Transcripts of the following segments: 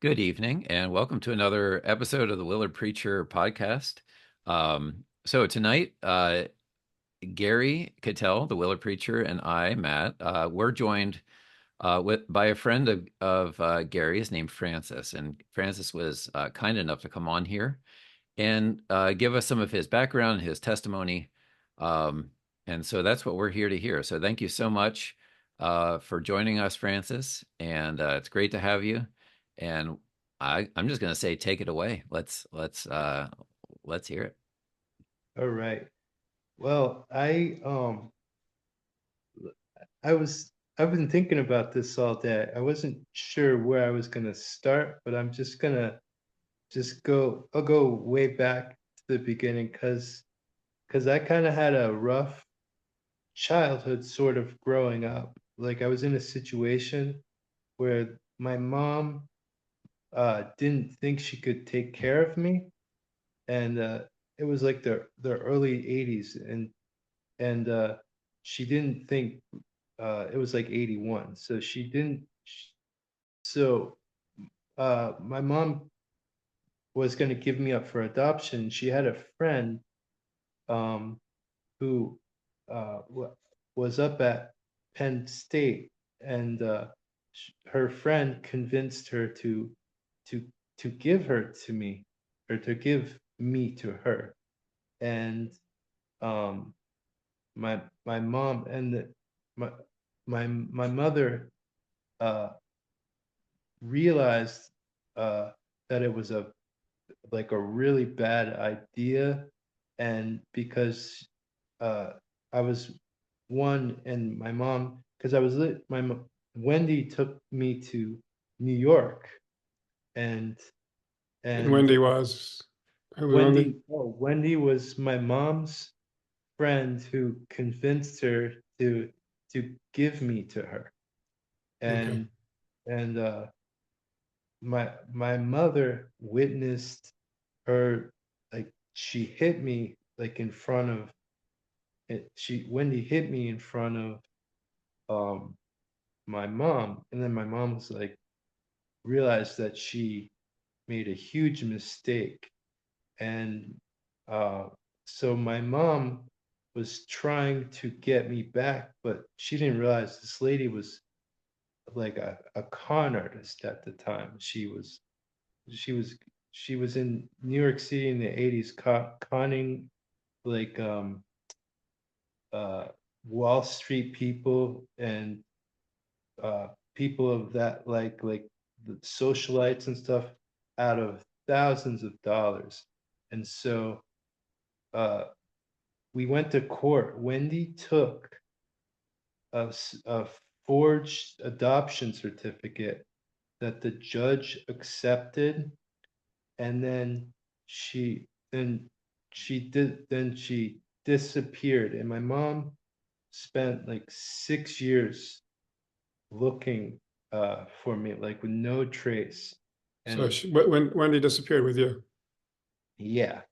Good evening, and welcome to another episode of the Willard Preacher podcast. So tonight, Gary Cattell, the Willard Preacher, and I, Matt, we're joined by a friend of Gary's named Francis, and Francis was kind enough to come on here and give us some of his background, his testimony, um, and so that's what we're here to hear. So thank you so much for joining us, Francis, and it's great to have you. And I'm just going to say, take it away. Let's hear it. All right. Well, I was I've been thinking about this all day. I wasn't sure where I was gonna start, but I'm just gonna just go I'll go way back to the beginning because I kind of had a rough childhood sort of growing up. Like I was in a situation where my mom didn't think she could take care of me, and it was like the early 80s, and she didn't think it was like 81. So she didn't. So my mom was going to give me up for adoption. She had a friend um, who was up at Penn State, and her friend convinced her to to give her to me, or to give me to her. And um, my mom and my my mother uh, realized that it was a like a really bad idea, and because uh, I was one, and my mom, because I was Wendy took me to New York, and And and Wendy was, who was Wendy? Wendy was my mom's friend who convinced her to give me to her, Okay. and and my mother witnessed her, like she hit me like in front of it. She Wendy hit me in front of um my mom, and then my mom was like realized that she made a huge mistake. And uh so my mom was trying to get me back, but she didn't realize this lady was like a con artist at the time. She was she was in New York City in the 80s, conning like uh Wall Street people, and people of that, like the socialites and stuff, out of thousands of dollars. And so uh we went to court. Wendy took a forged adoption certificate that the judge accepted, and she then she disappeared, and my mom spent like 6 years looking for me, like with no trace. So And when Wendy disappeared with you. yeah,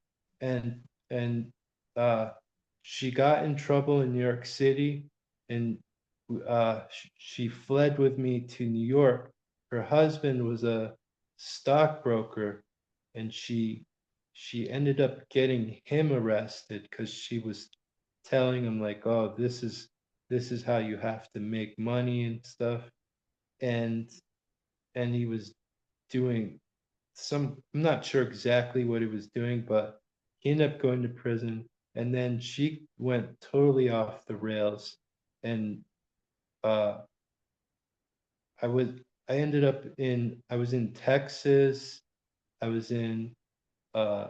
and and uh she got in trouble in New York City, and she fled with me to New York. Her husband was a stockbroker, and she ended up getting him arrested because she was telling him like, oh, this is how you have to make money and stuff. And he was doing I'm not sure exactly what he was doing, but he ended up going to prison. And then she went totally off the rails. And uh I was I was in Texas. I was in uh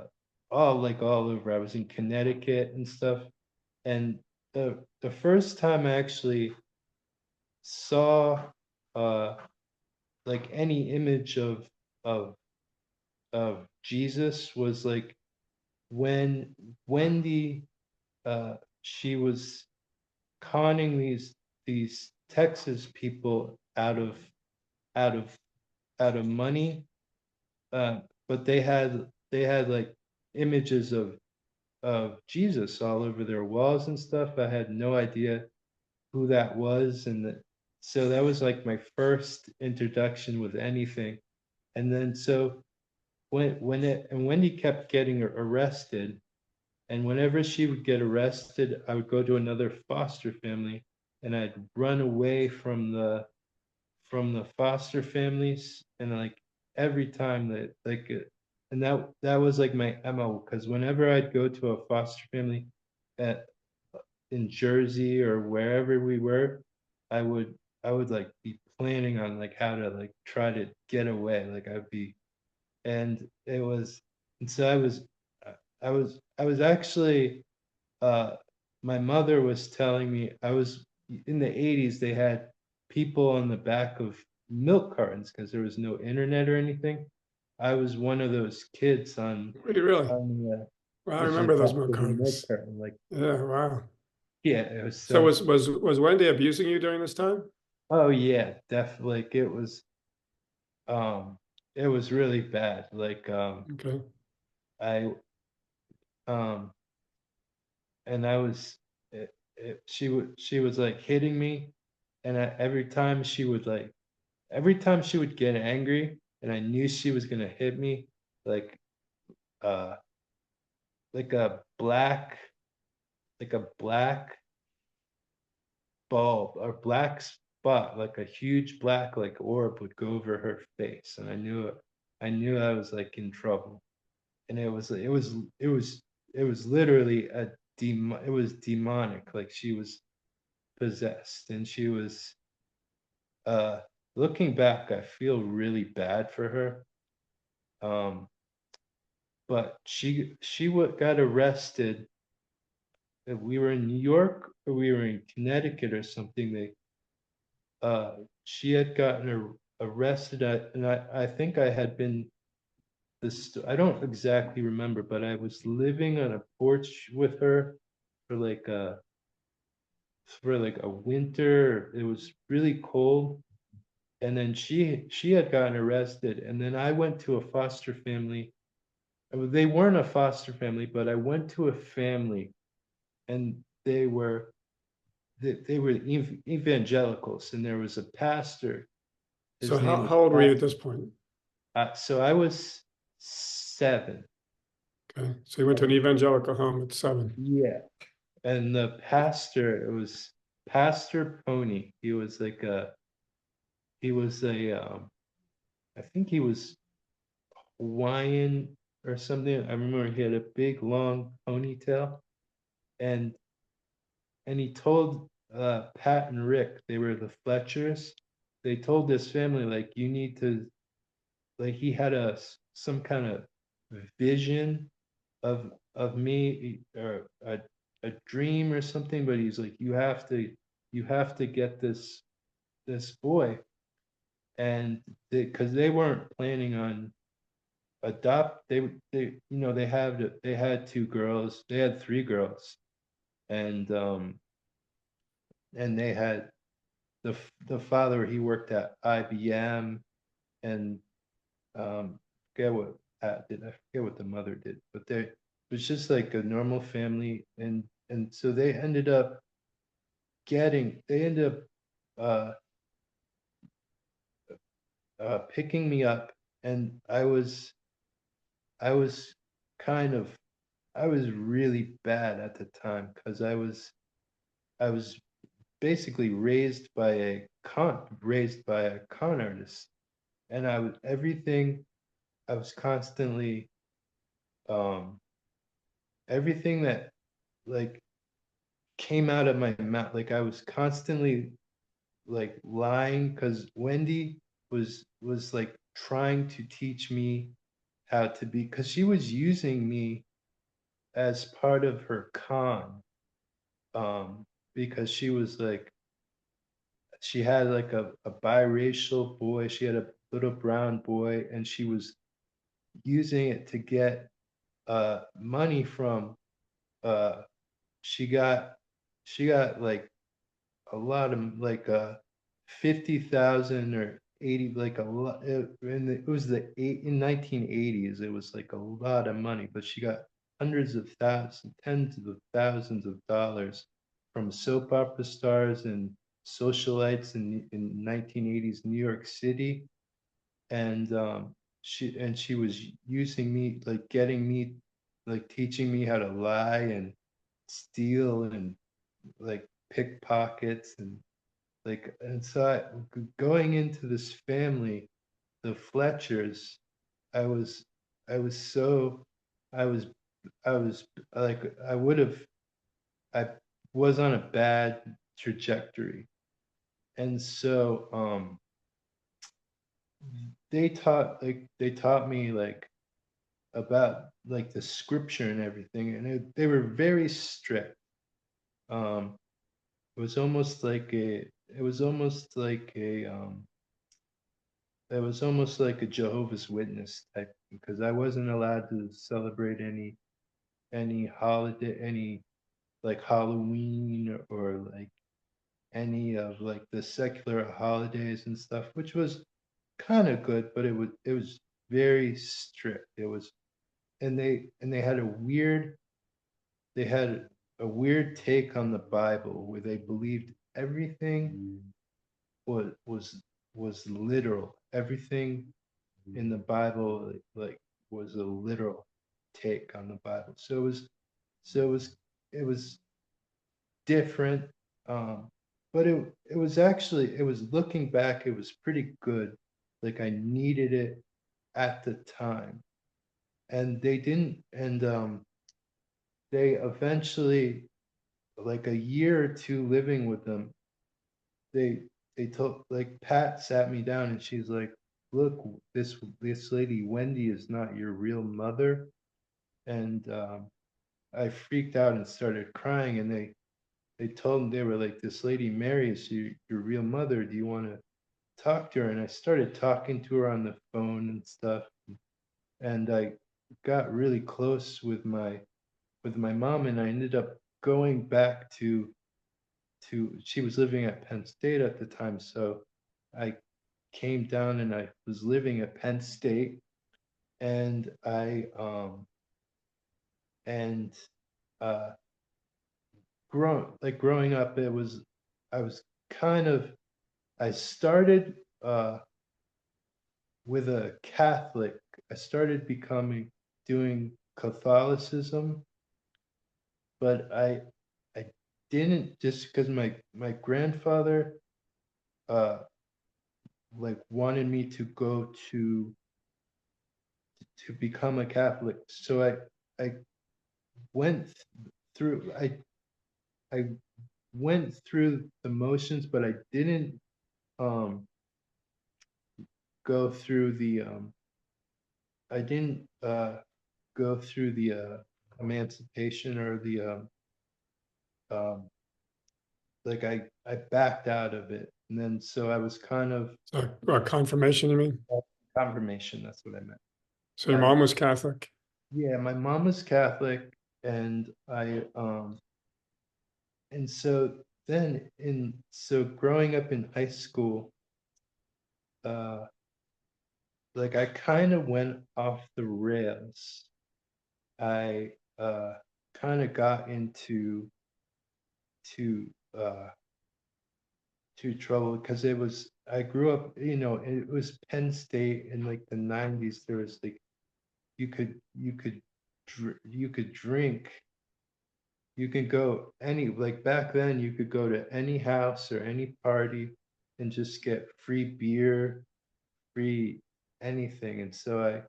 all over. I was in Connecticut and stuff. And the first time I actually saw uh like any image of Jesus was like when Wendy, she was conning these Texas people out of money, but they had like images of Jesus all over their walls and stuff. I had no idea who that was, and so that was like my first introduction with anything. And then so when Wendy kept getting arrested, and whenever she would get arrested, I would go to another foster family, and I'd run away from the foster families, and like every time that like and that was like my MO, because whenever I'd go to a foster family at in Jersey or wherever we were, I would I would like be planning on like how to like try to get away. Like I'd be, and it was, and so I was actually uh my mother was telling me, I was in the 80s, they had people on the back of milk cartons because there was no internet or anything. I was one of those kids Really? on Well, I the remember those back milk of the milk cartons. carton. Like, Yeah, wow. yeah, it was So so. was Wendy abusing you during this time? Oh yeah, definitely. Like um it was really bad. Like Okay. I um and I was she was like hitting me, and every time she would get angry and I knew she was gonna hit me, like uh like a black like a black bulb or black spot, like a huge black like orb would go over her face, and I knew I was like in trouble. And it was literally it was demonic, like she was possessed, and she was uh looking back, I feel really bad for her. um but got arrested. We were in New York or we were in Connecticut or something. They she had gotten arrested and I think I had been this, I don't exactly remember, but I was living on a porch with her for like a winter. It was really cold, and then she had gotten arrested, and then I went to a foster family. They weren't a foster family, but I went to a family, and they were evangelicals, and there was a pastor. So His name was how old were you at Pastor. this point? So I was 7. Okay. So you went to an evangelical home at 7. Yeah, and the pastor, it was Pastor Pony. He was a I think he was Hawaiian or something. I remember he had a big long ponytail, and he told Pat and Rick, they were the Fletchers. They told this family, like, you need to, like, he had some kind of vision of me, or a dream or something, but he's like, you have to get this boy. And because they weren't planning on they they had 2 girls, they had 3 girls, and they had the father, he worked at IBM, and forget what Pat did, I forget what the mother did, but it was just like a normal family. And so they ended up uh picking me up, and I was kind of I was really bad at the time, because I was basically raised by a con artist, and I was constantly um everything that like came out of my mouth, like I was constantly like lying, because Wendy was like trying to teach me how to be, because she was using me as part of her con, because she was like, she had like a biracial boy, she had a little brown boy, and she was using it to get money from uh she got like a lot of like 50,000 or 80, like a lot, and it was in 1980s, it was like a lot of money, but she got hundreds of thousands, tens of thousands of dollars from soap opera stars and socialites in 1980s New York City. And she was using me, like getting me, like teaching me how to lie and steal and like pickpockets and like, and so going into this family, the Fletchers, I was I was so I was I was like I was on a bad trajectory. And so they taught me like about like the scripture and everything, and they were very strict. Um it was almost like a it was almost like a it was almost like a Jehovah's Witness type, because I wasn't allowed to celebrate any holiday, any like Halloween or like any of like the secular holidays and stuff, which was kind of good, but it was very strict. It was, and they had they had a weird take on the Bible where they believed everything was was was literal. Everything in the Bible like was a literal take on the Bible. So it was different. But it was actually, it was, looking back, it was pretty good. Like I needed it at the time. And they didn't, and they eventually, like a year or two living with them, they they told, like Pat sat me down and she's like, look, this lady Wendy is not your real mother. And I freaked out and started crying, and they told me, they were like, this lady Mary is your real mother. Do you want to talk to her? And I started talking to her on the phone and stuff. And I got really close with my mom, and I ended up going back to she was living at Penn State at the time. So I came down and I was living at Penn State, and I and uh growing up, it was, I was kind of, I started with a Catholic. I started becoming doing Catholicism, but I didn't, just because my grandfather uh like wanted me to go to become a Catholic. So I went through I went through the motions, but I didn't um go through the I didn't go through the emancipation or the um like I backed out of it. And then so I was kind of So, confirmation, you mean? confirmation, that's what I meant. So your mom was Catholic. Yeah, my mom was Catholic, and and so then in so growing up in high school, uh like I kind of went off the rails. I kind of got into to uh to trouble, because it was, I grew up, it was Penn State in like the 90s. There was like, you could drink, you could go any, like back then you could go to any house or any party and just get free beer, free anything. And so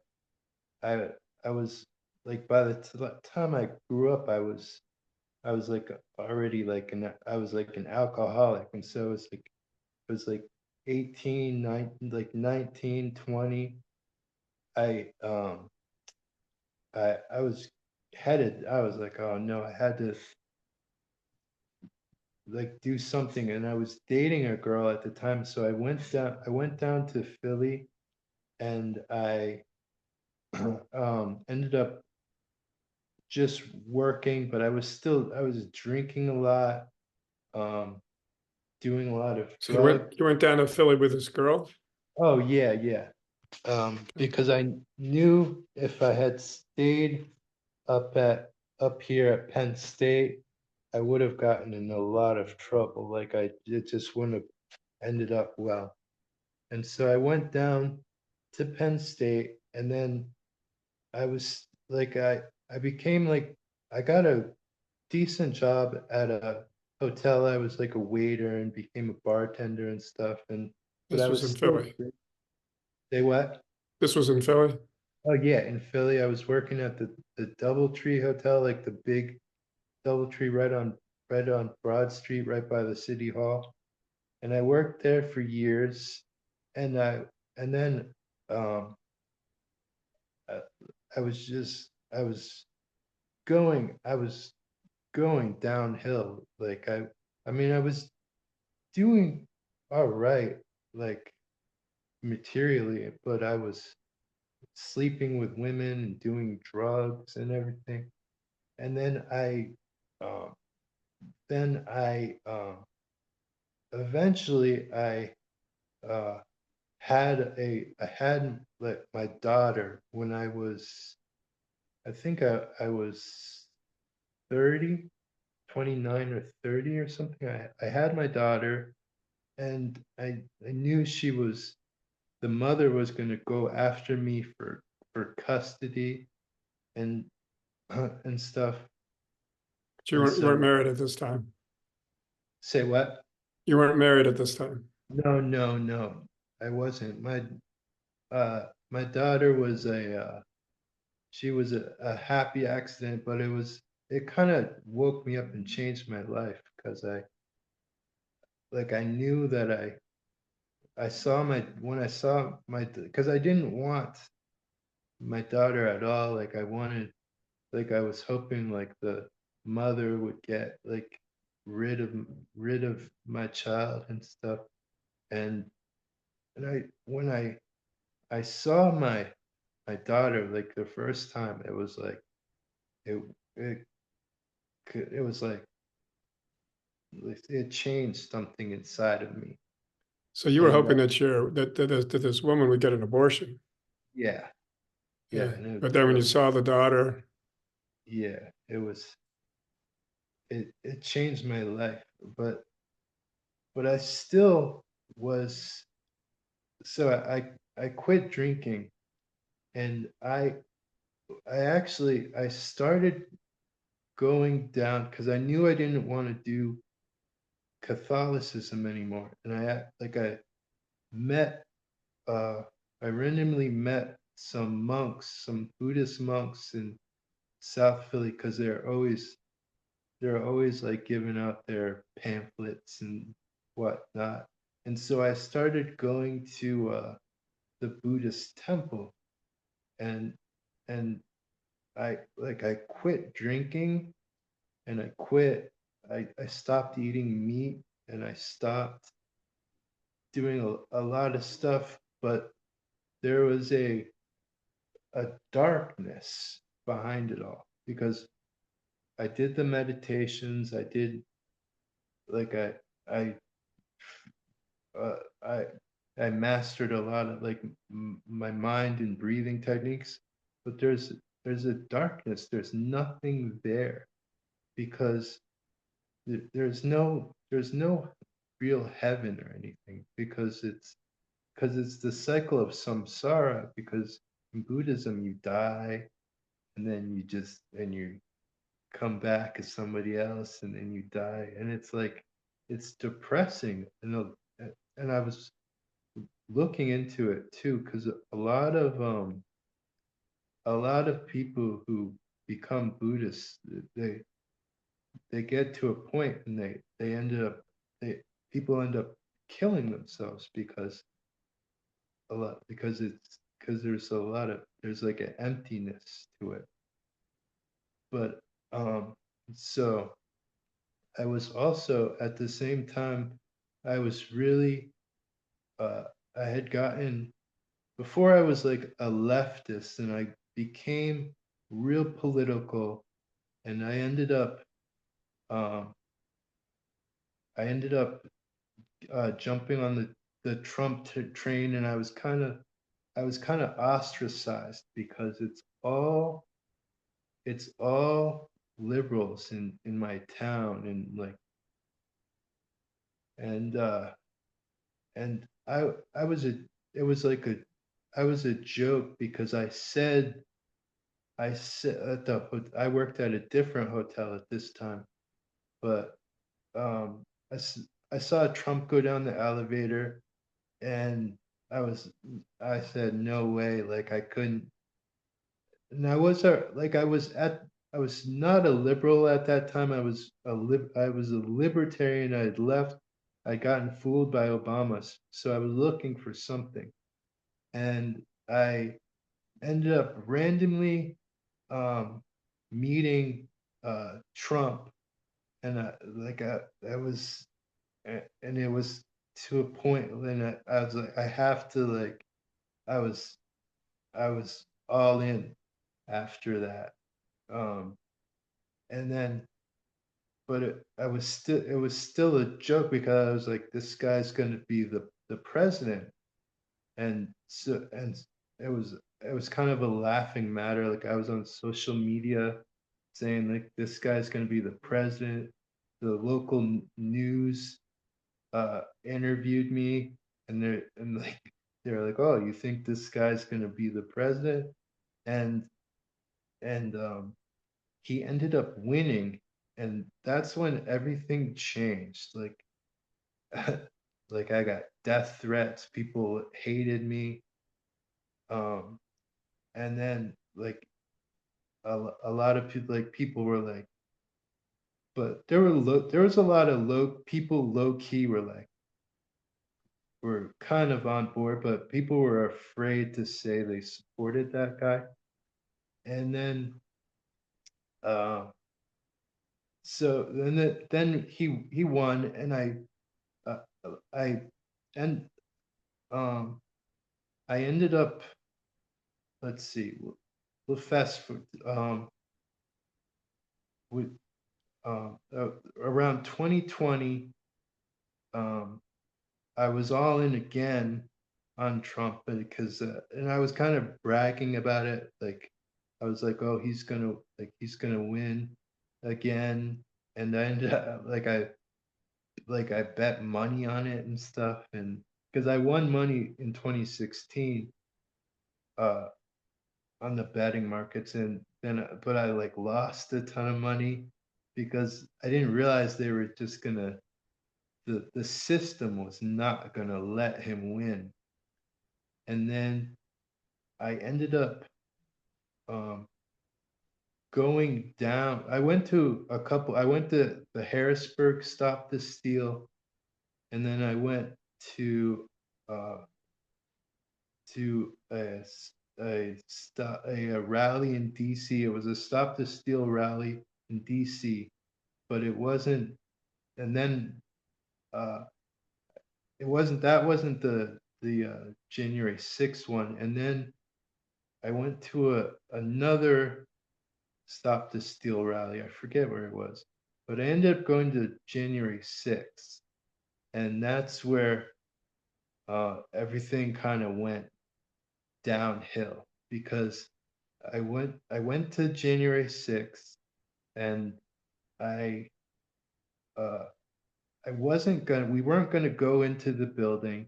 I I was like, by the time I grew up, I was like already like I was like an alcoholic. And so it was like 18, 19, like 19, 20. I I was headed, I was like, oh no, I had to like do something. And I was dating a girl at the time. So I went down to Philly, and I ended up just working, but I was drinking a lot, um, doing a lot of So drugs. you went down to Philly with this girl. Oh yeah, yeah. Because I knew if I had stayed up here at Penn State, I would have gotten in a lot of trouble. Like it just wouldn't have ended up well. And so I went down to Penn State, and then I was like, I became like, I got a decent job at a hotel. I was like a waiter and became a bartender and stuff. And but I This was was in still, Philly. say what? This was in Philly. Oh yeah, in Philly. I was working at the DoubleTree Hotel, like the big DoubleTree right on Broad Street, right by the city hall. And I worked there for years. And and then um I, I was just I was going downhill. Like I mean I was doing all right, like materially, but I was sleeping with women and doing drugs and everything. And um, then eventually uh, I had like my daughter when I think I was 30, 29 or 30 or something. I had my daughter, and I knew the mother was going to go after me for custody and and stuff. But And you weren't so, married at this time. say what? You weren't married at this time. No, no, no. I wasn't. My daughter was she was a happy accident, but it kind of woke me up and changed my life because I knew that I saw my when I saw my because I didn't want my daughter at all. Like I wanted, like I was hoping like the mother would get like rid of rid of my child and stuff. And when I saw my daughter like the first time, it was like it it it was like it changed something inside of me. So you were And hoping that that this woman would get an abortion. yeah, yeah, Yeah. and But then when you it saw the daughter, yeah, it changed my life. But I still was so I quit drinking, and I started going down because I knew I didn't want to do Catholicism anymore. And I met uh I randomly met some Buddhist monks in South Philly because they're always like giving out their pamphlets and whatnot. And so I started going to the Buddhist temple, and and I quit drinking, and I stopped eating meat, and I stopped doing a lot of stuff, but there was a darkness behind it all because I did the meditations, I did like I uh, I I mastered a lot of like my mind and breathing techniques, but there's a darkness. There's nothing there because there's no real heaven or anything because it's the cycle of samsara. Because in Buddhism you die and then you come back as somebody else and then you die, and it's like it's depressing. And I was looking into it too because a lot of people who become Buddhists, they they get to a point and they ended up they people end up killing themselves because a lot because it's because there's like an emptiness to it. But so I was also at the same time I was really uh I had gotten before I was like a leftist, and I became real political, and um I ended up jumping on the Trump train, and I was kind of ostracized because it's all liberals in my town, and like and uh and I was a it was like I was a joke because I said at I worked at a different hotel at this time, but um, I saw Trump go down the elevator, and I was I said no way, like I couldn't. And I was not a liberal at that time. I was a libertarian. I had left. I'd gotten fooled by Obama, so I was looking for something, and I ended up randomly um, meeting Trump, and I was, and it was to a point when I was like, I have to like, I was I was all in after that, um, and then, but it was still a joke because I was like, this guy's going to be the president, and it was it was kind of a laughing matter. Like I was on social media saying like this guy's going to be the president. The local news interviewed me, and they're like, oh, you think this guy's going to be the president? And and he ended up winning, and that's when everything changed. Like like I got death threats. People hated me. Um, and then like a lot of people were like, but there was a lot of low key were kind of on board, but people were afraid to say they supported that guy. And then uh, then he won, and uh, I and um I ended up, let's see, we'll fast for with around 2020. um I was all in again on Trump because and I was kind of bragging about it, like I was like, oh, he's gonna win again, and I ended up like I bet money on it and stuff, and because I won money in 2016 uh on the betting markets, and then but I like lost a ton of money because I didn't realize they were just gonna the system was not gonna let him win. And then I ended up um going down. I went to the Harrisburg Stop the Steal, and then I went to uh to a rally in DC. It was a Stop the Steal rally in DC, but it wasn't. And then uh, it wasn't. That wasn't the January 6th one. And then I went to another Stop the Steal rally. I forget where it was, but I ended up going to January 6th, and that's where everything kind of went downhill because I went to January 6th, and I uh we weren't gonna go into the building,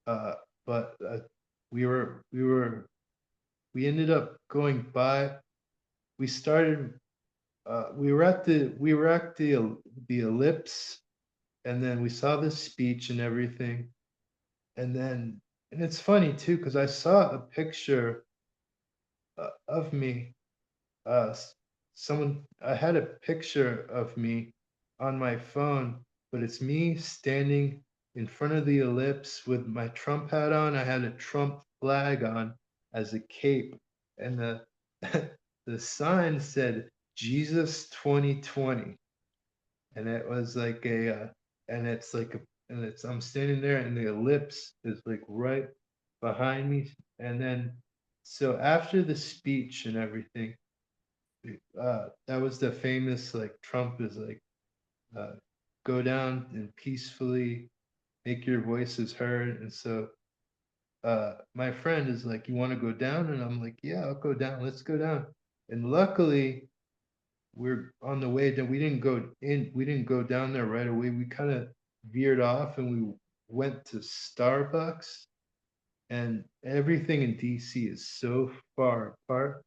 uh but we were we ended up going by. We started we were at the ellipse, and then we saw the speech and everything, and then and it's funny too because I saw a picture of me. Someone I had a picture of me on my phone, but it's me standing in front of the ellipse with my Trump hat on. I had a Trump flag on as a cape, and the the sign said Jesus 2020, and it was like and it's like a, and it's I'm standing there, and the ellipse is like right behind me, and then so after the speech and everything, that was the famous like Trump is like uh, go down and peacefully make your voices heard. And so my friend is like, you want to go down? And I'm like, yeah, I'll go down. Let's go down. And luckily, we're on the way down. We didn't go in. We didn't go down there right away. We kind of veered off, and we went to Starbucks. and everything in DC is so far apart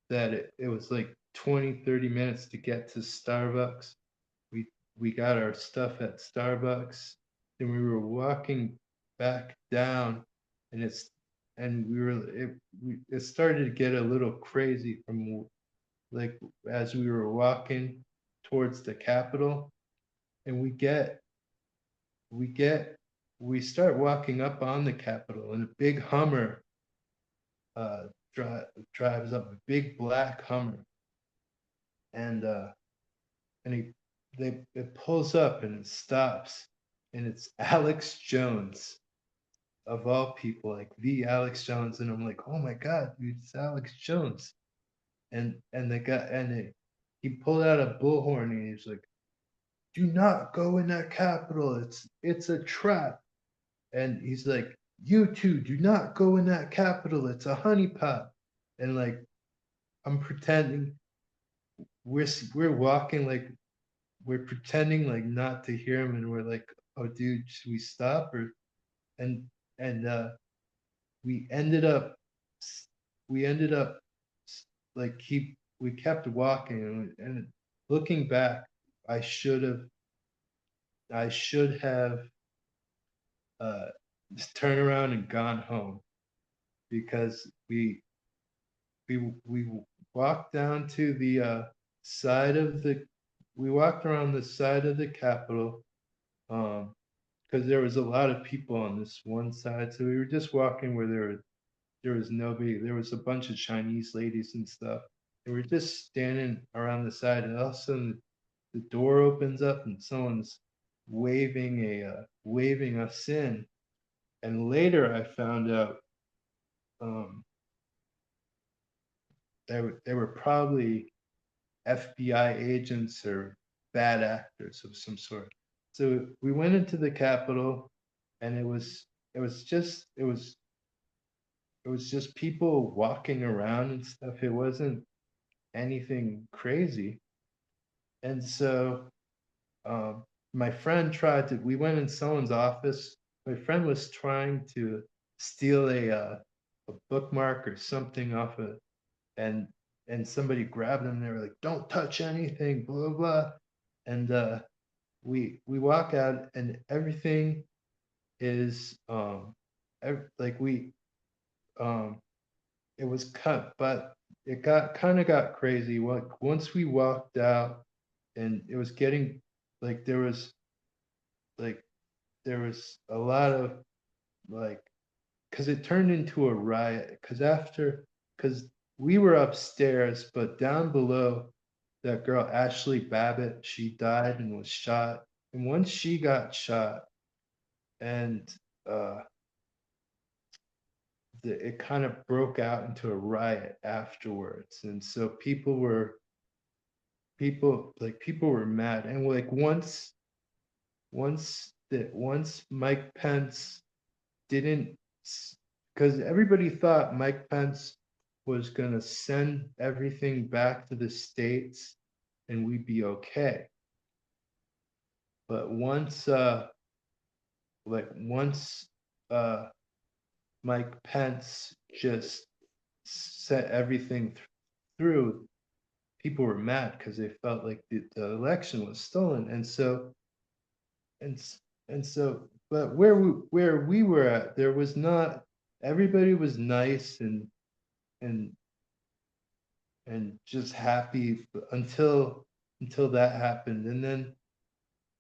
that it was like 20-30 minutes to get to Starbucks. We got our stuff at Starbucks, and we were walking back down, and it started to get a little crazy from like as we were walking towards the Capitol, and we get we start walking up on the Capitol, and a big Hummer uh drives up, a big black Hummer, and it pulls up and it stops, and it's Alex Jones, of all people, like the Alex Jones. And I'm like, oh my god, dude, it's Alex Jones. And the guy, he pulled out a bullhorn, and he's like, do not go in that Capitol, it's a trap. And he's like, you two, do not go in that Capitol, it's a honeypot. And like, I'm pretending, we're walking, like we're pretending like not to hear him, and we're like, oh dude, should we stop? Or and and we ended up we ended up like we kept walking, and looking back, i should have I should have uh turned around and gone home, because we walked down to the side of the we walked around the side of the Capitol, because there was a lot of people on this one side. So we were just walking where there was nobody. There was a bunch of Chinese ladies and stuff. And we are just standing around the side, and all of a sudden the door opens up, and someone's waving us in. And later I found out um, they were probably FBI agents or bad actors of some sort. So we went into the Capitol, and it was just people walking around and stuff. It wasn't anything crazy. And so um, my friend tried to. We went in someone's office. My friend was trying to steal a bookmark or something off of, and somebody grabbed him. They were like, "Don't touch anything," blah blah blah. And we walk out, and everything is like um it was cut, but it got crazy. Once we walked out, and it was getting like like there was a lot of like, because it turned into a riot. Because we were upstairs, but down below, that girl Ashley Babbitt, she died and was shot. And once she got shot, and uh, it kind of broke out into a riot afterwards. And so people were mad. And like once Mike Pence didn't, because everybody thought Mike Pence was going to send everything back to the states and we'd be okay. But once uh Mike Pence just set everything through, people were mad because they felt like the election was stolen. And so, but where we were at, there was not, everybody was nice and just happy until that happened. And then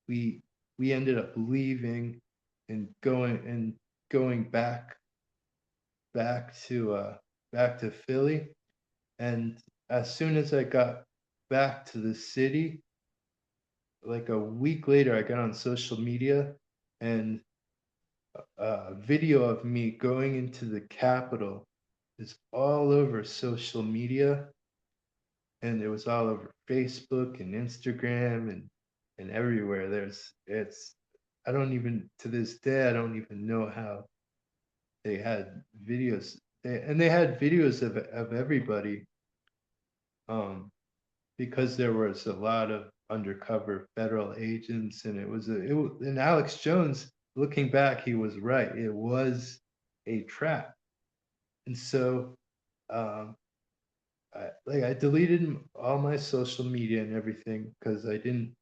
we ended up leaving and going back to Philly. And as soon as I got back to the city, like a week later, I got on social media, and a video of me going into the Capitol is all over social media, and it was all over Facebook and Instagram and everywhere. I don't even, to this day, I don't even know how they had videos. They had videos of everybody, um, because there was a lot of undercover federal agents, and and Alex Jones, looking back, he was right. a trap. And so I deleted all my social media and everything because I didn't.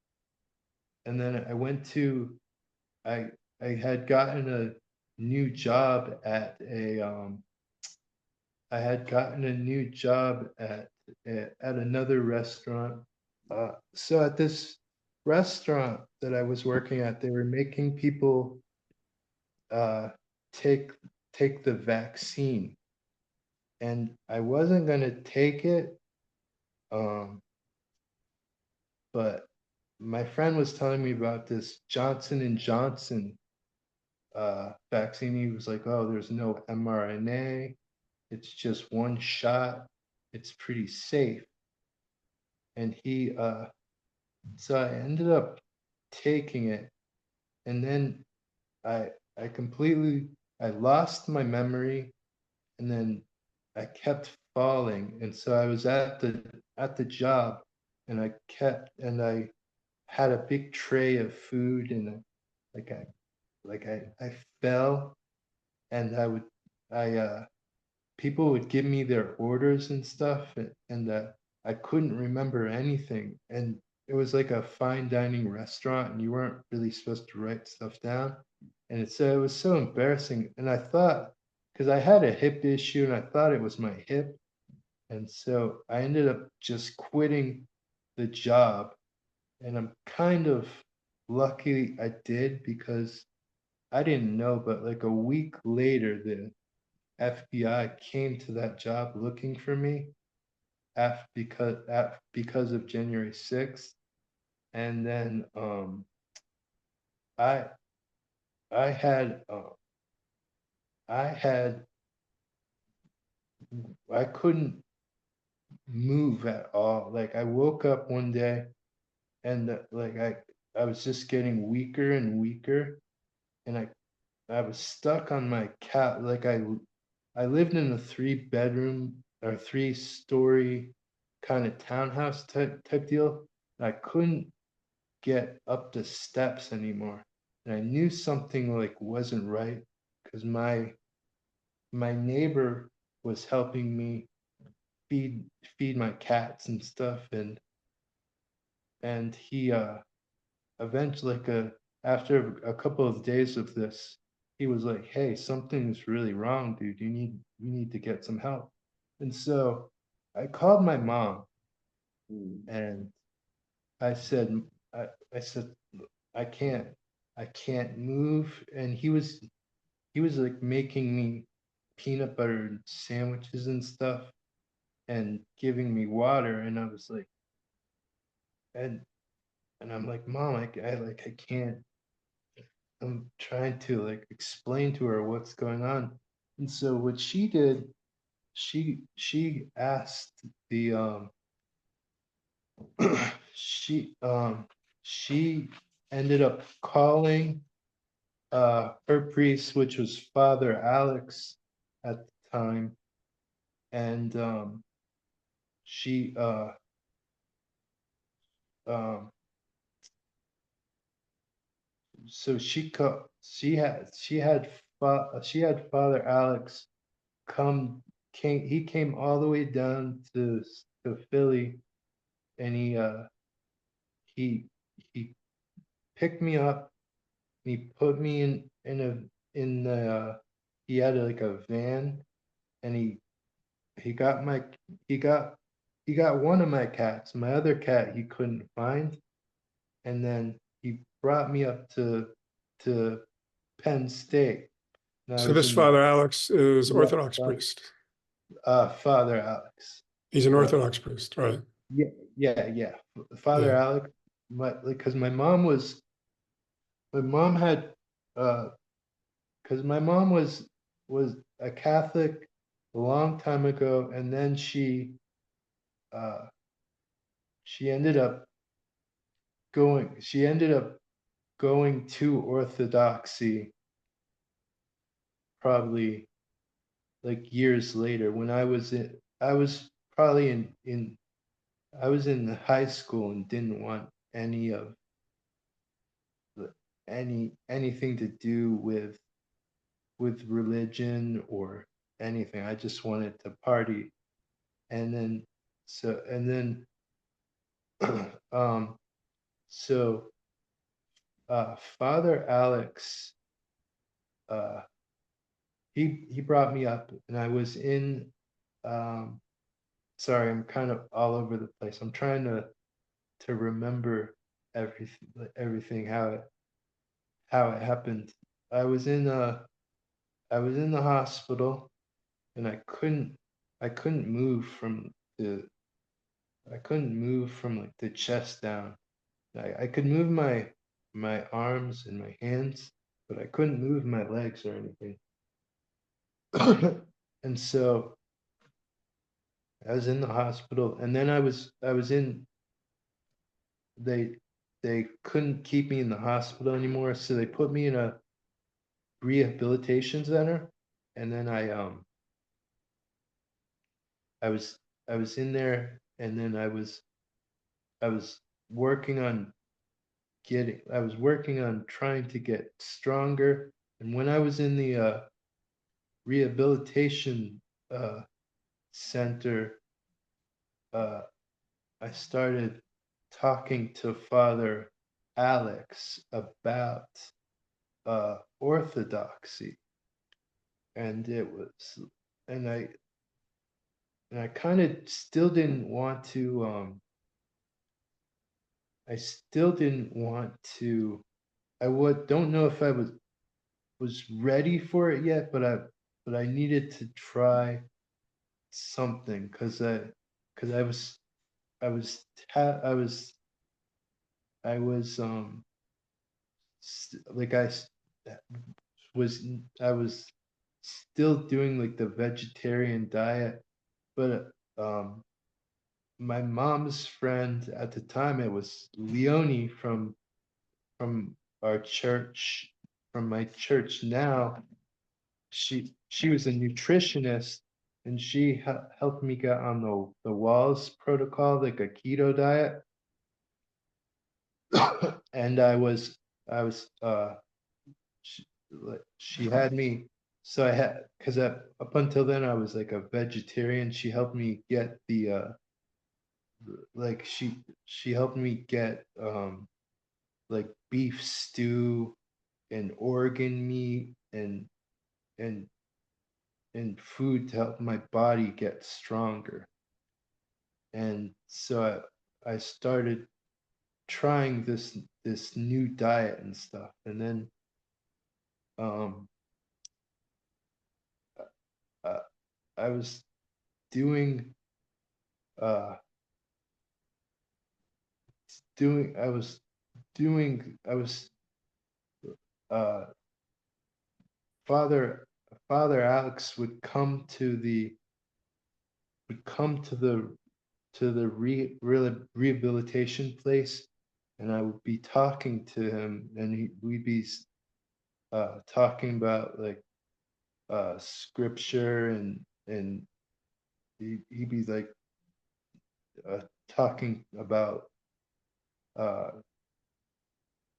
And then I went to I I had gotten a new job at a I had gotten a new job at another restaurant. So at this restaurant that I was working at, they were making people uh, take take the vaccine, and I wasn't gonna take it, um, but my friend was telling me about this Johnson and Johnson vaccine. He was like, "Oh, there's no mRNA. It's just one shot. It's pretty safe." And so I ended up taking it, and then I I completely I lost my memory, and then I kept falling, and so I was at the job, and I had a big tray of food, and like I I fell, and I people would give me their orders and stuff, and I couldn't remember anything, and it was like a fine dining restaurant, and you weren't really supposed to write stuff down, and it was so embarrassing, and I thought because I had a hip issue, and I thought it was my hip, and so I ended up just quitting the job, and I'm kind of lucky I did because I didn't know, but like a week later, the FBI came to that job looking for me because of January 6th. And then I I had I had I couldn't move at all. Like I woke up one day and I was just getting weaker and weaker, and I was stuck on my couch. I lived in a 3 bedroom or 3 story kind of townhouse type deal. I couldn't get up the steps anymore. And I knew something like wasn't right because my neighbor was helping me feed feed my cats and stuff, and he eventually after a couple of days of this, he was like, "Hey, something's really wrong, dude. You need to get some help." And so I called my mom, and I said, I said, I can't, I can't move. And he was like making me peanut butter sandwiches and stuff and giving me water. And I was like, and I'm like, Mom, I can't. I'm trying to like explain to her what's going on. And so what she did, she asked the she she ended up calling her priest, which was Father Alex at the time, and she um so she had Father Alex he came all the way down to Philly, and he he picked me up, and he put me in the he had like a van, and he got my he got he got one of my cats. My other cat he couldn't find, and then he brought me up to Penn State. And I So was this in Father Alex is yeah, Orthodox priest. Father Alex. He's an But Orthodox priest, right? yeah, yeah. Father Yeah. Alex, because my mom had because my mom was a Catholic a long time ago, and then uh she ended up going to Orthodoxy probably like years later when I was probably in I was in high school and didn't want any of anything to do with with religion or anything. I just wanted to party. And then um so Father Alex, uh he brought me up, and I was in, um sorry, I'm kind of all over the place. I'm trying to remember everything, how it happened. I was in the hospital, and I couldn't move from the I couldn't move from like the chest down. I could move my arms and my hands, but I couldn't move my legs or anything. And so I was in the hospital, and then I was in they they couldn't keep me in the hospital anymore, so they put me in a rehabilitation center. And then I was I was in there, and then I was working on I was working on trying to get stronger. And when I was in the rehabilitation uh center, uh I started talking to Father Alex about Orthodoxy. And it was and I kind of still didn't want to I still didn't want to I would don't know if I was ready for it yet, but I needed to try something, because I was I was like was I was still doing like the vegetarian diet. But my mom's friend at the time, it was Leonie from our church, from my church now. She was a nutritionist, and she helped me get on the Walls protocol, like a keto diet. And I was she had me, so I had, because up until then I was like a vegetarian. She helped me get the like she helped me get like beef stew and organ meat and and food to help my body get stronger. And so I started trying this new diet and stuff. And then um uh, I was doing uh doing I was uh father Father Alex would come to the rehabilitation place, and I would be talking to him, and we'd be talking about like scripture, and he'd be like uh, talking about uh,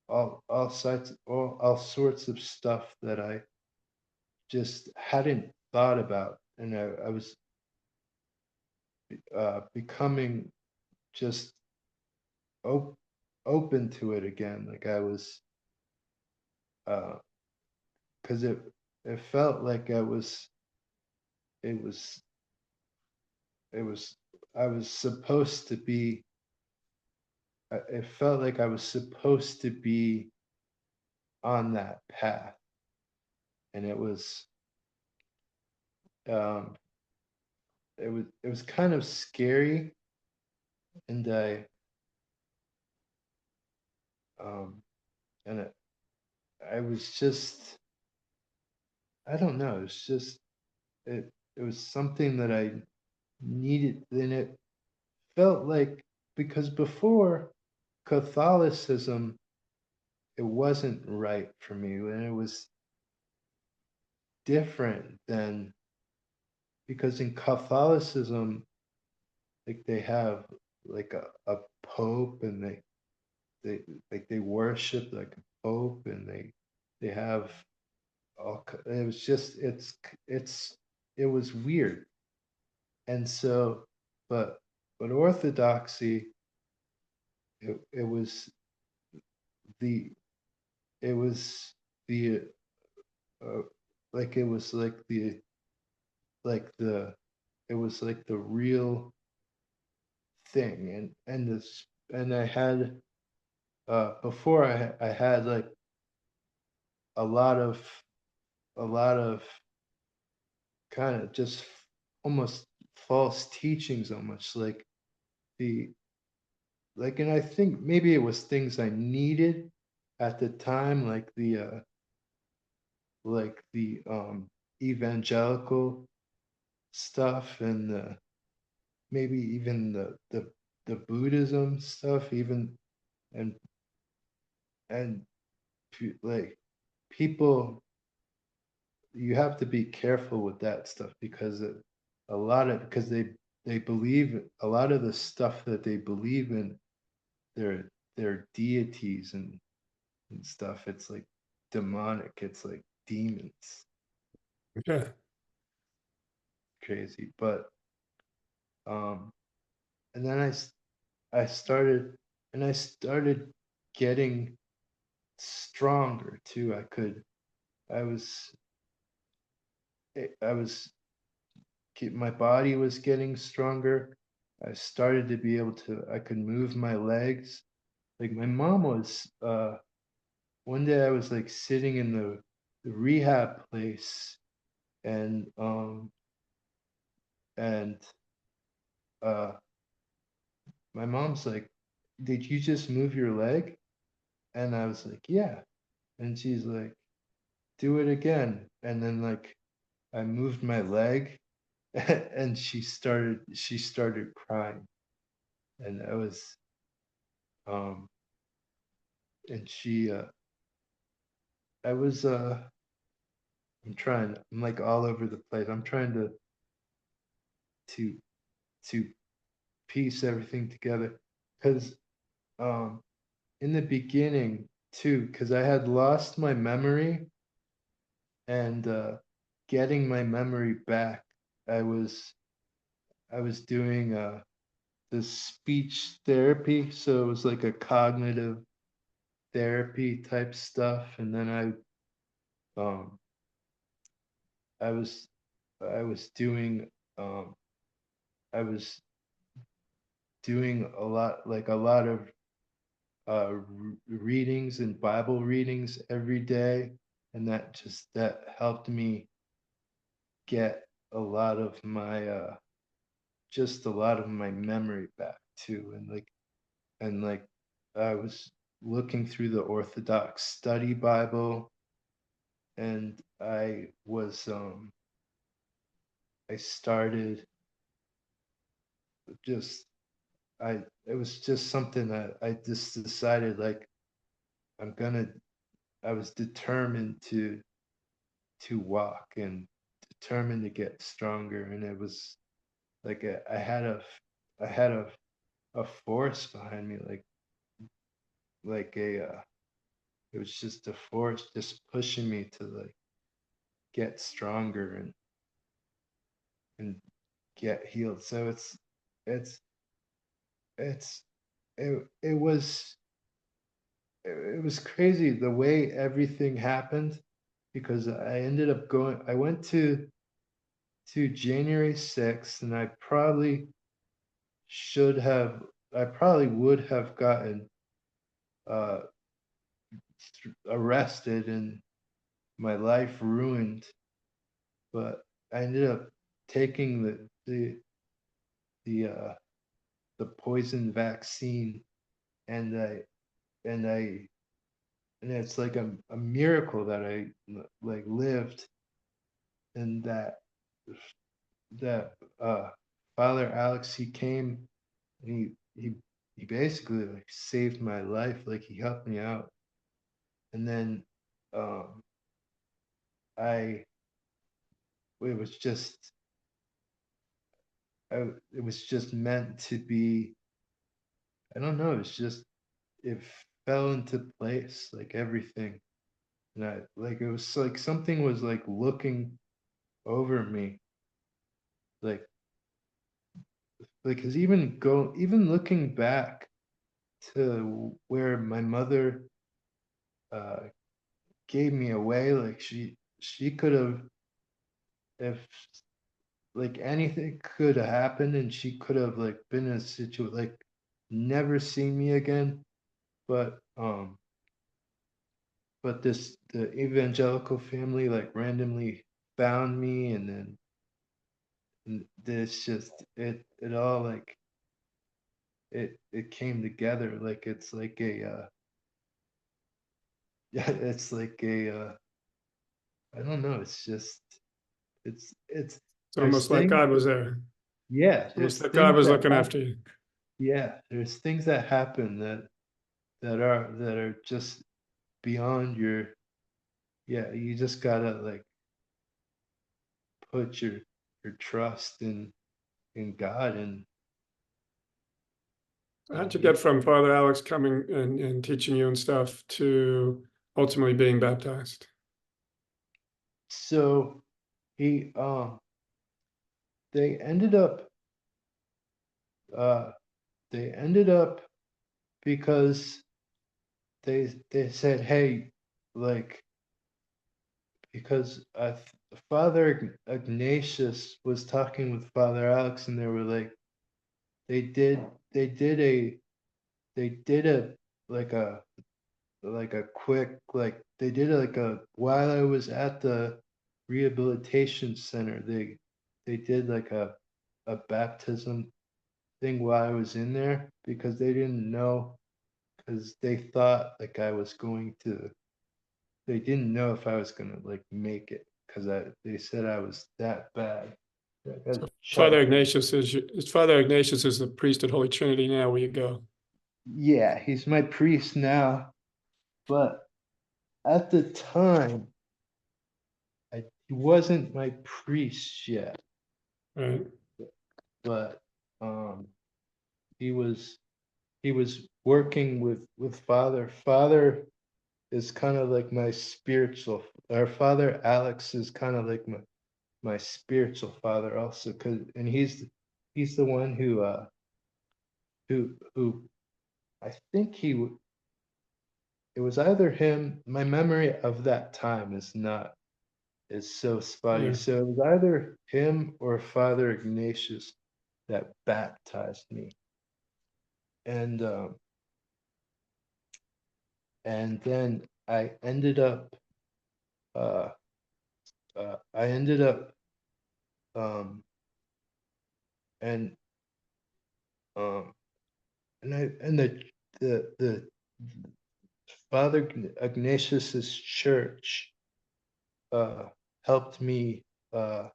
all sorts of stuff that I just hadn't thought about. And I was becoming just op- open to it again. Like I was, because it felt like it was it was I was supposed to be. It felt like I was supposed to be on that path, and um, it was kind of scary. And um, and I was just, I don't know. It's just it was something that I needed, and it felt like, because before Catholicism, it wasn't right for me, and it was different than, because in Catholicism, like they have like a pope, and they like they worship like a pope, and they have it was just it's it was weird. And so, but Orthodoxy, it was the it was the uh, like it was like the it was like the real thing. And this, and I had before I had like a lot of a lot of kind of just almost false teachings, almost the and I think maybe it was things I needed at the time, like the evangelical stuff, and maybe even the Buddhism stuff, even, and and like people, you have to be careful with that stuff, because a lot of, because they believe a lot of the stuff that they believe in, their deities and stuff. It's like demonic. It's like demons. Yeah. Crazy. But um, and then I started, and I started getting stronger too. I was I was my body was getting stronger. I started to be able to, I could move my legs. Like my mom was one day I was like sitting in the rehab place, and and uh my mom's like, "Did you just move your leg?" And I was like, "Yeah." And she's like, "Do it again." And then like I moved my leg, and she started crying. And I was um and she I was I'm like all over the place. I'm trying to to piece everything together, because um in the beginning too, because I had lost my memory, and getting my memory back, I was I was doing this speech therapy, so it was like a cognitive therapy type stuff. And then um I was I was doing um I was doing a lot of readings and Bible readings every day, and that helped me get a lot of my just a lot of my memory back too. And like I was looking through the Orthodox study Bible, and I started just I it was just something that I just decided, like, I'm gonna I was determined to walk, and determined to get stronger. And it was like I had a force behind me, like it was just a force just pushing me to like get stronger and get healed. So it's it's it was it was crazy the way everything happened, because I went to January 6th, and I probably would have gotten uh arrested and my life ruined. But I ended up taking the the poison vaccine, and and I and it's like a miracle that I like lived, and that Father Alex, he came, and he basically like saved my life. Like, he helped me out. And then um I it was just it was just meant to be. I don't know, it's just, it fell into place, like everything. and I like it was like something was like looking over me, like because even looking back to where my mother uh gave me away, like she could have, if like anything could have happened, and she could have like been in a situation like never seen me again. But the evangelical family like randomly found me, and then this just it all like it came together, like it's like a yeah, it's like a I don't know, it's just it's It's there's almost like things, God was there. yeah, Almost there's like God things was that looking happen, after you. yeah, there's things that happen that are just beyond your, yeah, you just gotta like put your trust in God, How'd and you he, get from Father Alex coming and teaching you and stuff to ultimately being baptized? so he they ended up uh they ended up because they said, hey, like, because Father Ignatius was talking with Father Alex, and they were like, they did they did a they did a like a like a quick, like they did like a, while I was at the rehabilitation center, they did like a baptism thing while I was in there, because they didn't know, because they thought like I was going to, they didn't know if I was gonna like make it, because they said I was that bad. I got So shot. Father Ignatius is the priest at Holy Trinity now where you go. Yeah, he's my priest now, but at the time, he wasn't my priest yet, Right. but um, he was he was working with Father. Father is kind of like my spiritual. Our Father Alex is kind of like my spiritual father also, because, and he's the one who I think it was either him. My memory of that time is so spotty. Yeah. So it was either him or Father Ignatius that baptized me, and then uh, I ended up um, and um, and the Father Ignatius's church uh, helped me uh,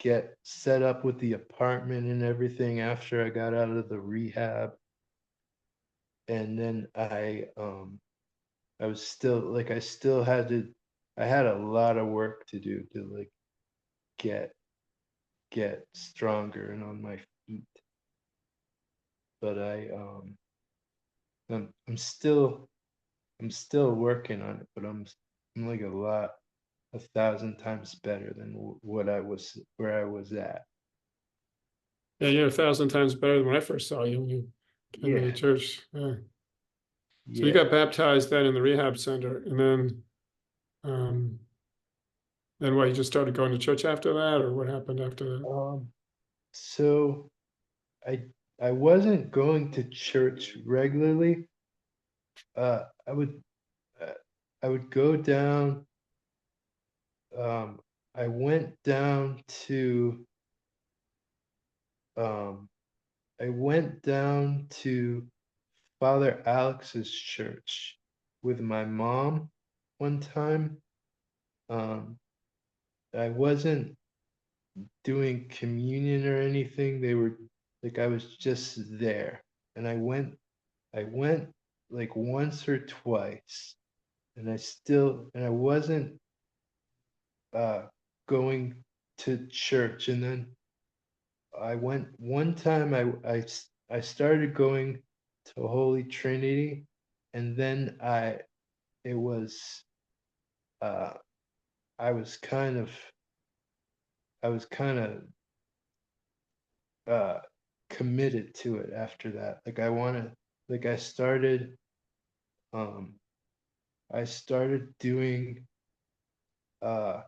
get set up with the apartment and everything after I got out of the rehab, and then I was still like, I still had to, I had a lot of work to do to like get get stronger and on my feet, but I'm still working on it, but I'm like a thousand times better than what I was, where I was at. Yeah, you're 1,000 times better than when I first saw you when you came to the Yeah, church. Yeah. So you yeah. got baptized then in the rehab center, and um, then what? You just started going to church after that, or what happened after that? So I I wasn't going to church regularly. Uh, I would uh, I would go down. Um, I went down to um, I went down to Father Alex's church with my mom one time. Um, I wasn't doing communion or anything. They were like, I was just there, and I went like once or twice, and I wasn't uh going to church, and then I went one time. I started going to Holy Trinity, and then it was I was kind of uh committed to it after that. Like I wanted, like um I started doing uh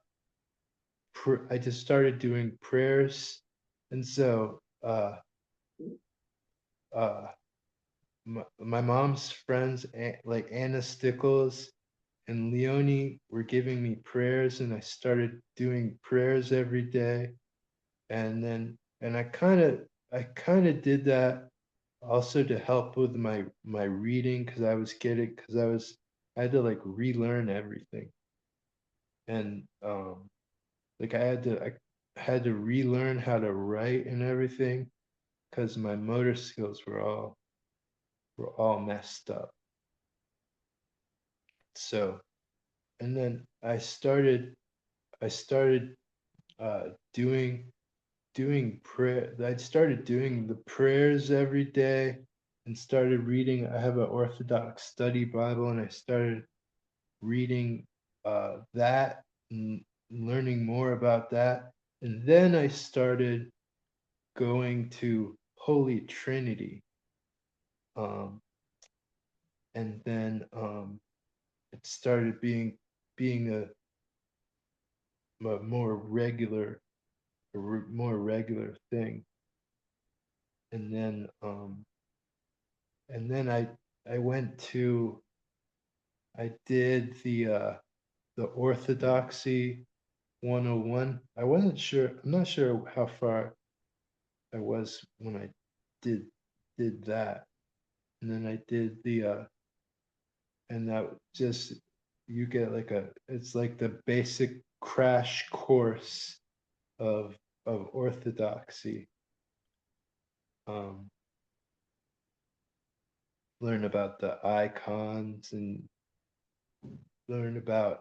I just started doing prayers, and so uh my mom's friends, like Anna Stickles and Leonie, were giving me prayers, and I started doing prayers every day. And then I kind of did that also to help with my reading, because I had to like relearn everything. And like I had to relearn how to write and everything, because my motor skills were all messed up. So, and then I started uh doing prayer. I started doing the prayers every day, and started reading. I have an Orthodox study Bible, and I started reading that, and learning more about that. And then I started going to Holy Trinity. Um, and then it started being a more regular thing. And then I went to I did the Orthodoxy 101. I'm not sure how far I was when I did did that. And then I did and that just, you get like it's like the basic crash course of Orthodoxy. Um, Learn about the icons, and learn about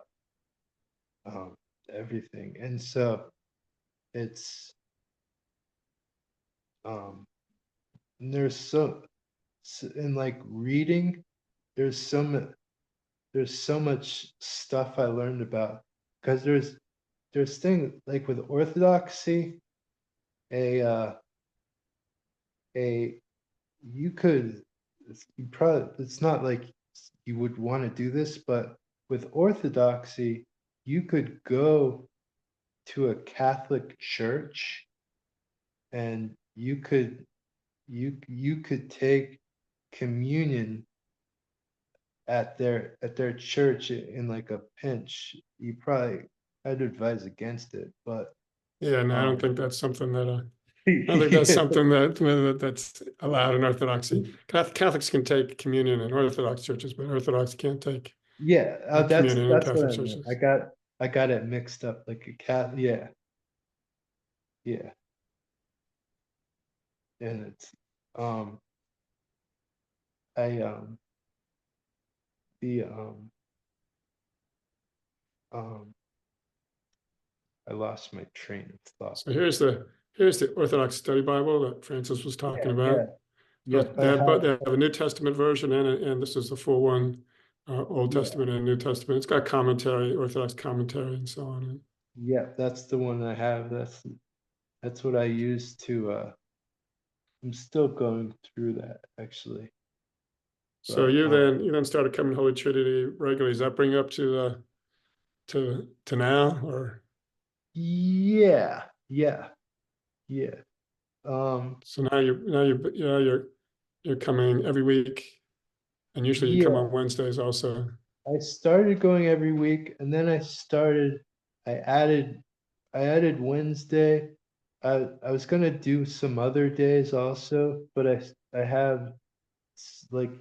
um, everything. And so it's um, and in like reading, there's there's so much stuff I learned about, because there's things like with Orthodoxy, a uh, a you could you probably, it's not like you would want to do this, but with Orthodoxy, you could go to a Catholic church, and you could take communion at their church in like a pinch. You probably, I'd advise against it, but Yeah, no, I don't um think that's something that I don't think that's yeah, something that's allowed in Orthodoxy. Catholics can take communion in Orthodox churches, but Orthodox can't take yeah, communion in that's what Catholic I meant. churches. I got it mixed up, like a cat. Yeah, yeah. And it's um I the um I lost my train of thought. So here's the Orthodox Study Bible that Francis was talking Yeah, yeah. about. So Yep, I have. they have a New Testament version, and this is the full one, Old Yeah, Testament and New Testament. It's got commentary, Orthodox commentary, and so on. yeah, that's the one I have. That's what I use to I'm still going through that, actually. So But you then started coming to Holy Trinity regularly. Does that bring you up to now, or yeah, yeah, yeah. Um so you're coming every week, and usually you come yeah, on Wednesdays also. I started going every week, and then I added Wednesday. I was gonna do some other days also, but I have like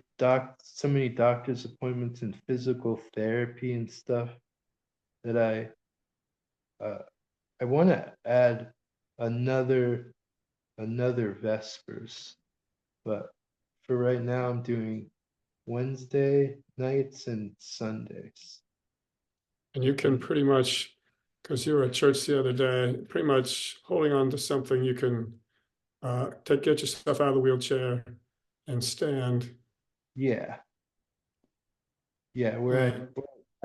so many doctor's appointments and physical therapy and stuff, that uh I want to add another Vespers, but for right now I'm doing Wednesday nights and Sundays. And you can And pretty much, because you were at church the other day, pretty much holding on to something, you can get yourself out of the wheelchair and stand. yeah, yeah, Uh,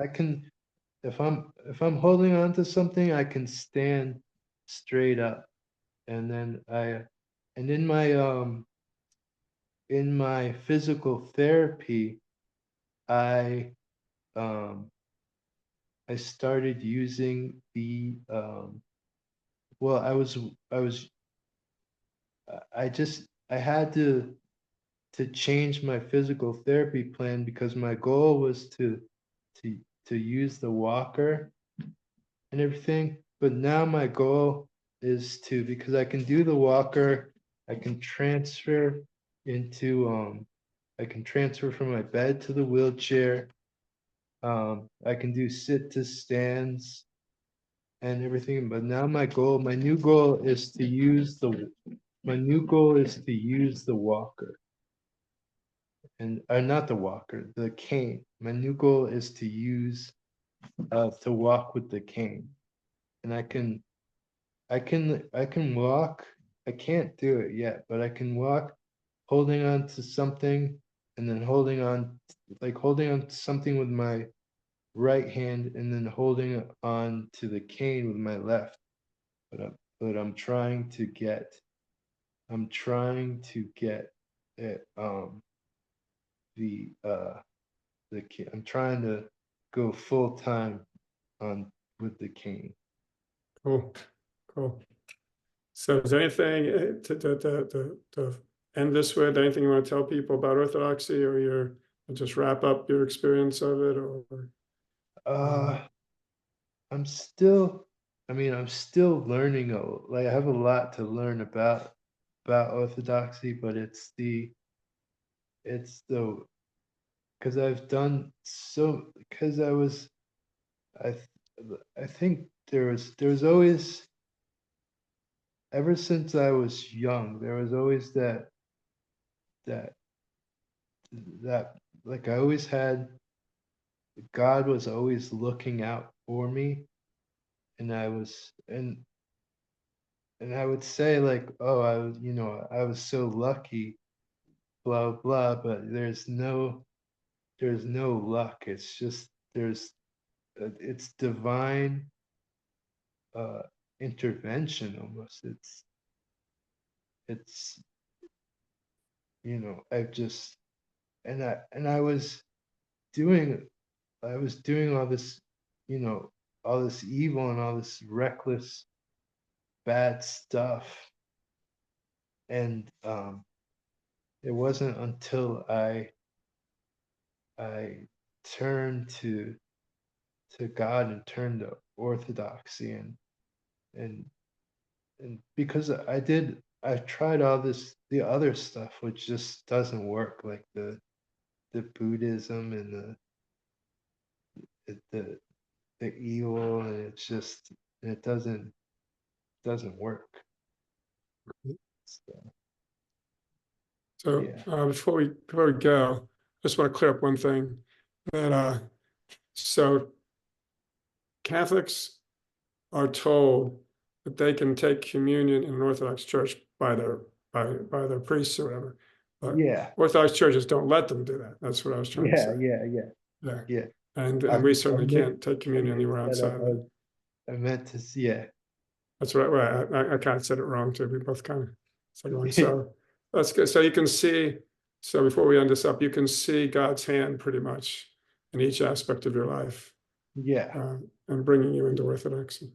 I can, if I'm holding on to something, I can stand straight up. And then and in my physical therapy, I um I started using the well, I was I had to change my physical therapy plan because my goal was to to use the walker and everything. But now my goal is to, because I can do the walker, I can transfer into I can transfer from my bed to the wheelchair. I can do sit to stands and everything. But now my new goal is to use the walker, and not the walker, the cane. My new goal is to walk with the cane, and I can walk. I can't do it yet, but I can walk holding on to something, and then holding on to something with my right hand, and then holding on to the cane with my left. But I'm trying to get it the I'm trying to go full time on with the cane. Cool, cool. So is there anything to end this with? Anything you want to tell people about Orthodoxy, or just wrap up your experience of it, or Uh, I'm still, I'm still learning. Like I have a lot to learn about Orthodoxy, but it's the because I've done so because I I think there was always, ever since I was young, there was always that that like I always had, God was always looking out for me, and I would say like, oh, I was so lucky, blah blah, but there's no luck. It's just it's divine uh intervention almost. It's I've just and doing I was doing all this, you know, all this evil and all this reckless bad stuff. And it wasn't until I turned to God and turned to Orthodoxy, and because I've tried all the other stuff which just doesn't work, like the Buddhism and the evil, and it doesn't work. So, so yeah. before we go, I just want to clear up one thing that so Catholics are told that they can take communion in an Orthodox church by their priests or whatever, but Yeah. Orthodox churches don't let them do that. That's what I was trying to Yeah, say. yeah, yeah, Yeah, yeah. and we certainly can't take I communion anywhere mixed that outside up. of it. I meant to see. Yeah. That's what I kind of said it wrong too. We both kind of said it wrong. So that's good. So you can see. So before we end this up, you can see God's hand pretty much in each aspect of your life, Yeah. and bringing you into Orthodoxy.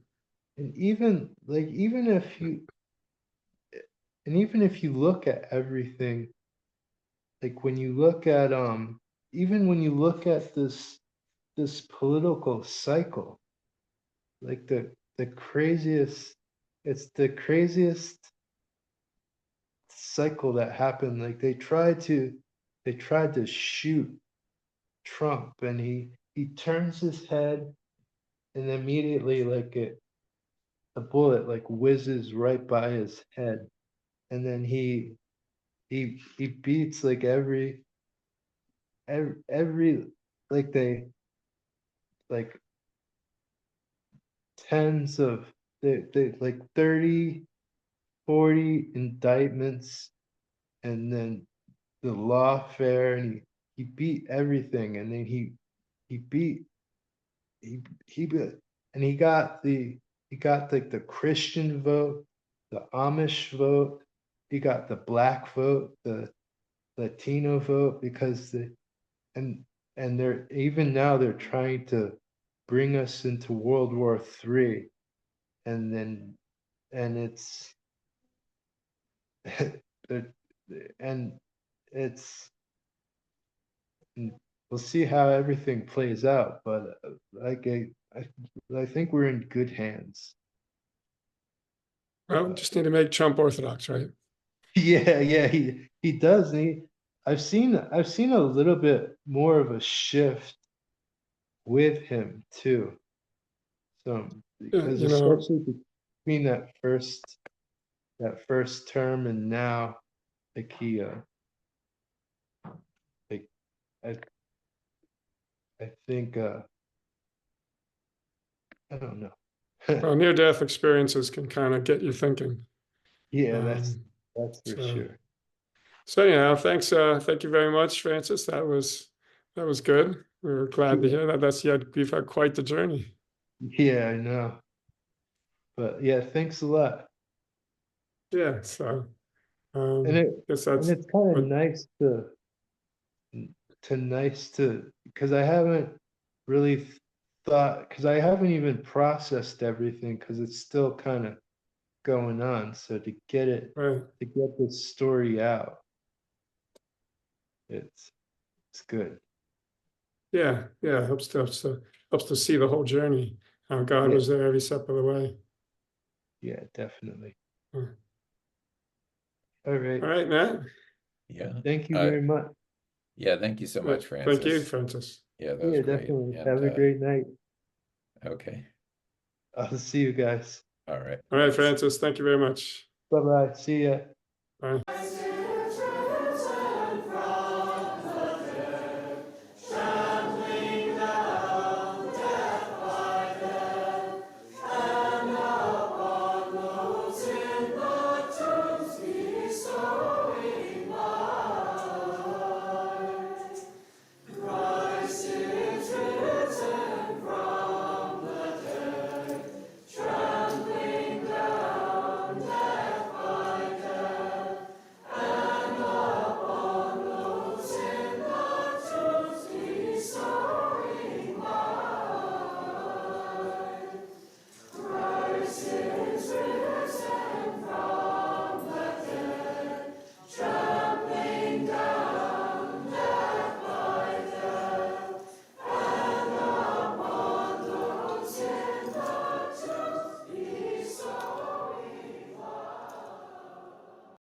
And even if you look at everything, like when you look at even when you look at this political cycle, like the craziest it's the craziest cycle that happened. Like they tried to shoot Trump, and he turns his head, and immediately the bullet like whizzes right by his head, and then he beats like every like they like tens of they like 30, 40 indictments, and then the lawfare, and he beat everything, and then he beat he and he got like the Christian vote, the Amish vote, he got the black vote, the Latino vote, because and they're even now they're trying to bring us into World War III, and then and it's and it's we'll see how everything plays out, but like I think we're in good hands. Well, just need to make Trump Orthodox, right? Yeah, he does. And I've seen a little bit more of a shift with him too. So Yeah, because you know, especially between that first term and now, like like I I think I don't know. well, near-death experiences can kind of get you thinking. Yeah, Um, that's for so, sure. so anyhow, thanks. Thank you very much, Francis. That was good. We were glad to Yeah, hear that. You've had quite the journey. yeah, I know. But yeah, thanks a lot. Yeah. So, And it guess and that's it's kind of what. nice to because I haven't really thought, because I haven't even processed everything, because it's still kind of going on. So Right. to get this story out, it's good. Yeah. Yeah. Helps to see the whole journey. How God Yeah, was there every step of the way. yeah, definitely. All All right. right, Matt. Yeah. Thank you very much. Yeah, thank you so much, Thank you, Francis. Francis. Yeah, that was Yeah, great. definitely. And Have a great night. okay. I'll see you guys. All right. All right, Thanks. Francis. Thank you very much. Bye bye. See ya.